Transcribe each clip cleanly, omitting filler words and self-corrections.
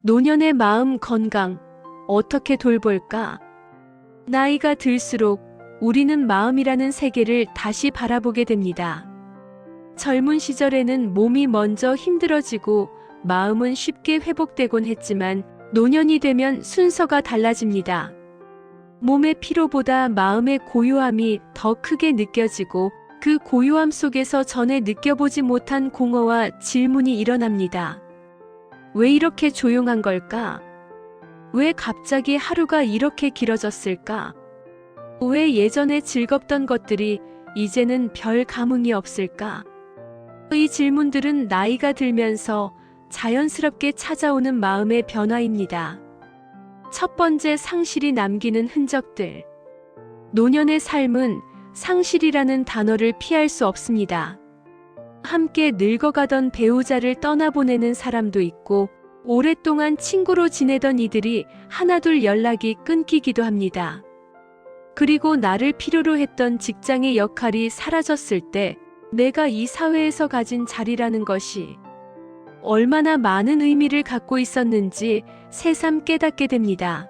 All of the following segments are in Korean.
노년의 마음 건강 어떻게 돌볼까? 나이가 들수록 우리는 마음이라는 세계를 다시 바라보게 됩니다. 젊은 시절에는 몸이 먼저 힘들어지고 마음은 쉽게 회복되곤 했지만 노년이 되면 순서가 달라집니다. 몸의 피로보다 마음의 고요함이 더 크게 느껴지고 그 고요함 속에서 전에 느껴보지 못한 공허와 질문이 일어납니다. 왜 이렇게 조용한 걸까? 왜 갑자기 하루가 이렇게 길어졌을까? 왜 예전에 즐겁던 것들이 이제는 별 감흥이 없을까? 이 질문들은 나이가 들면서 자연스럽게 찾아오는 마음의 변화입니다. 첫 번째, 상실이 남기는 흔적들. 노년의 삶은 상실이라는 단어를 피할 수 없습니다. 함께 늙어가던 배우자를 떠나보내는 사람도 있고 오랫동안 친구로 지내던 이들이 하나둘 연락이 끊기기도 합니다. 그리고 나를 필요로 했던 직장의 역할이 사라졌을 때 내가 이 사회에서 가진 자리라는 것이 얼마나 많은 의미를 갖고 있었는지 새삼 깨닫게 됩니다.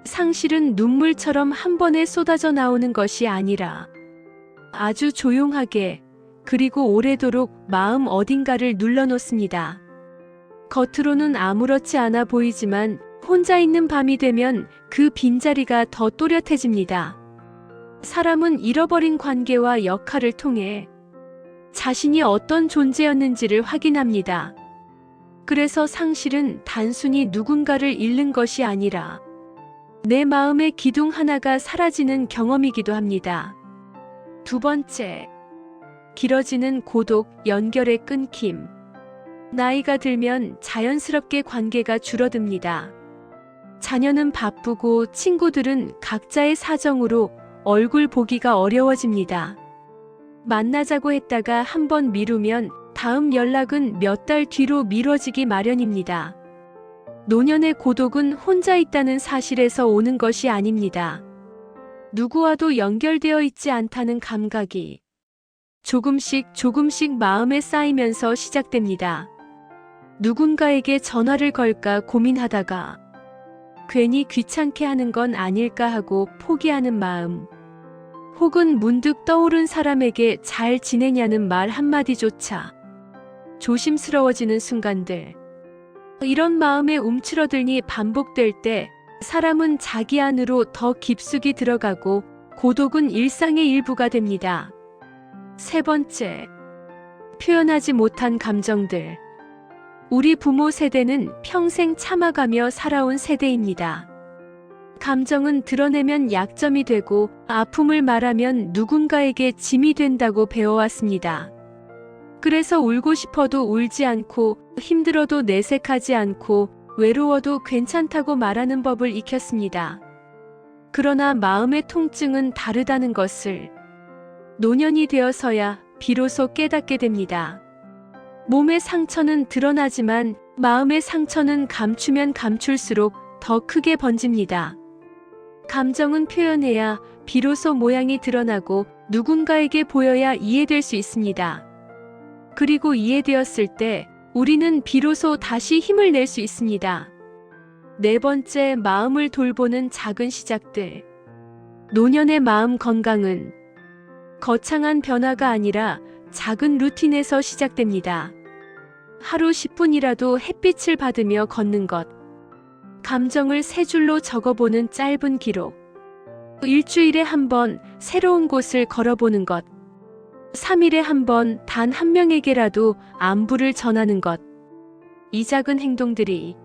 상실은 눈물처럼 한 번에 쏟아져 나오는 것이 아니라 아주 조용하게 그리고 오래도록 마음 어딘가를 눌러놓습니다. 겉으로는 아무렇지 않아 보이지만 혼자 있는 밤이 되면 그 빈자리가 더 또렷해집니다. 사람은 잃어버린 관계와 역할을 통해 자신이 어떤 존재였는지를 확인합니다. 그래서 상실은 단순히 누군가를 잃는 것이 아니라 내 마음의 기둥 하나가 사라지는 경험이기도 합니다. 두 번째, 길어지는 고독, 연결의 끊김. 나이가 들면 자연스럽게 관계가 줄어듭니다. 자녀는 바쁘고 친구들은 각자의 사정으로 얼굴 보기가 어려워집니다. 만나자고 했다가 한번 미루면 다음 연락은 몇 달 뒤로 미뤄지기 마련입니다. 노년의 고독은 혼자 있다는 사실에서 오는 것이 아닙니다. 누구와도 연결되어 있지 않다는 감각이 조금씩 마음에 쌓이면서 시작됩니다. 누군가에게 전화를 걸까 고민하다가 괜히 귀찮게 하는 건 아닐까 하고 포기하는 마음. 혹은 문득 떠오른 사람에게 잘 지내냐는 말 한마디조차 조심스러워지는 순간들. 이런 마음의 움츠러들이 반복될 때 사람은 자기 안으로 더 깊숙이 들어가고 고독은 일상의 일부가 됩니다. 세 번째, 표현하지 못한 감정들. 우리 부모 세대는 평생 참아가며 살아온 세대입니다. 감정은 드러내면 약점이 되고 아픔을 말하면 누군가에게 짐이 된다고 배워왔습니다. 그래서 울고 싶어도 울지 않고 힘들어도 내색하지 않고 외로워도 괜찮다고 말하는 법을 익혔습니다. 그러나 마음의 통증은 다르다는 것을 노년이 되어서야 비로소 깨닫게 됩니다. 몸의 상처는 드러나지만 마음의 상처는 감추면 감출수록 더 크게 번집니다. 감정은 표현해야 비로소 모양이 드러나고 누군가에게 보여야 이해될 수 있습니다. 그리고 이해되었을 때 우리는 비로소 다시 힘을 낼 수 있습니다. 네 번째, 마음을 돌보는 작은 시작들. 노년의 마음 건강은 거창한 변화가 아니라 작은 루틴에서 시작됩니다. 하루 10분이라도 햇빛을 받으며 걷는 것, 감정을 세 줄로 적어보는 짧은 기록, 일주일에 한 번 새로운 곳을 걸어보는 것, 3일에 한 번 단 한 명에게라도 안부를 전하는 것. 이 작은 행동들이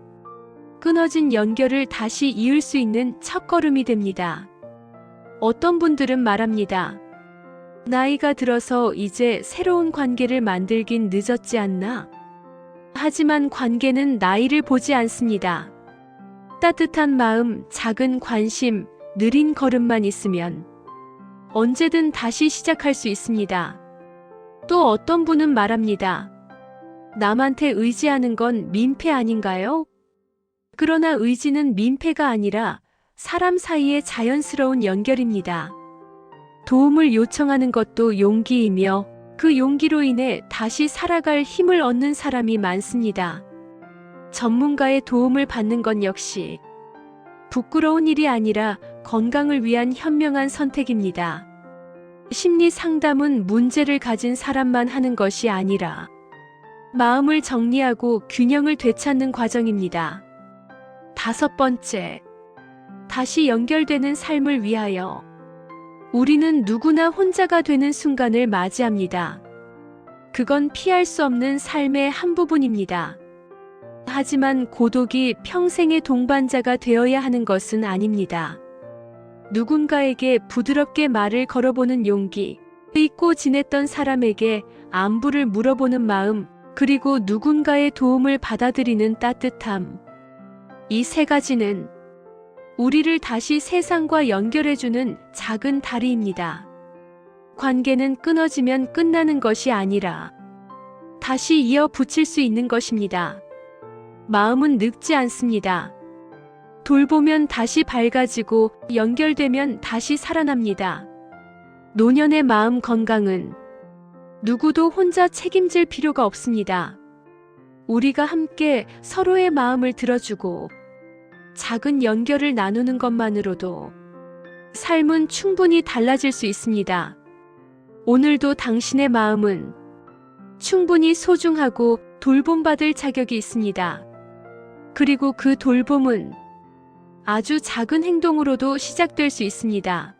끊어진 연결을 다시 이을 수 있는 첫걸음이 됩니다. 어떤 분들은 말합니다. 나이가 들어서 이제 새로운 관계를 만들긴 늦었지 않나? 하지만 관계는 나이를 보지 않습니다. 따뜻한 마음, 작은 관심, 느린 걸음만 있으면 언제든 다시 시작할 수 있습니다. 또 어떤 분은 말합니다. 남한테 의지하는 건 민폐 아닌가요? 그러나 의지는 민폐가 아니라 사람 사이의 자연스러운 연결입니다. 도움을 요청하는 것도 용기이며 그 용기로 인해 다시 살아갈 힘을 얻는 사람이 많습니다. 전문가의 도움을 받는 건 역시 부끄러운 일이 아니라 건강을 위한 현명한 선택입니다. 심리 상담은 문제를 가진 사람만 하는 것이 아니라 마음을 정리하고 균형을 되찾는 과정입니다. 5번째, 다시 연결되는 삶을 위하여. 우리는 누구나 혼자가 되는 순간을 맞이합니다. 그건 피할 수 없는 삶의 한 부분입니다. 하지만 고독이 평생의 동반자가 되어야 하는 것은 아닙니다. 누군가에게 부드럽게 말을 걸어보는 용기, 잊고 지냈던 사람에게 안부를 물어보는 마음, 그리고 누군가의 도움을 받아들이는 따뜻함. 이 3가지는 우리를 다시 세상과 연결해주는 작은 다리입니다. 관계는 끊어지면 끝나는 것이 아니라 다시 이어 붙일 수 있는 것입니다. 마음은 늙지 않습니다. 돌보면 다시 밝아지고 연결되면 다시 살아납니다. 노년의 마음 건강은 누구도 혼자 책임질 필요가 없습니다. 우리가 함께 서로의 마음을 들어주고 작은 연결을 나누는 것만으로도 삶은 충분히 달라질 수 있습니다. 오늘도 당신의 마음은 충분히 소중하고 돌봄받을 자격이 있습니다. 그리고 그 돌봄은 아주 작은 행동으로도 시작될 수 있습니다.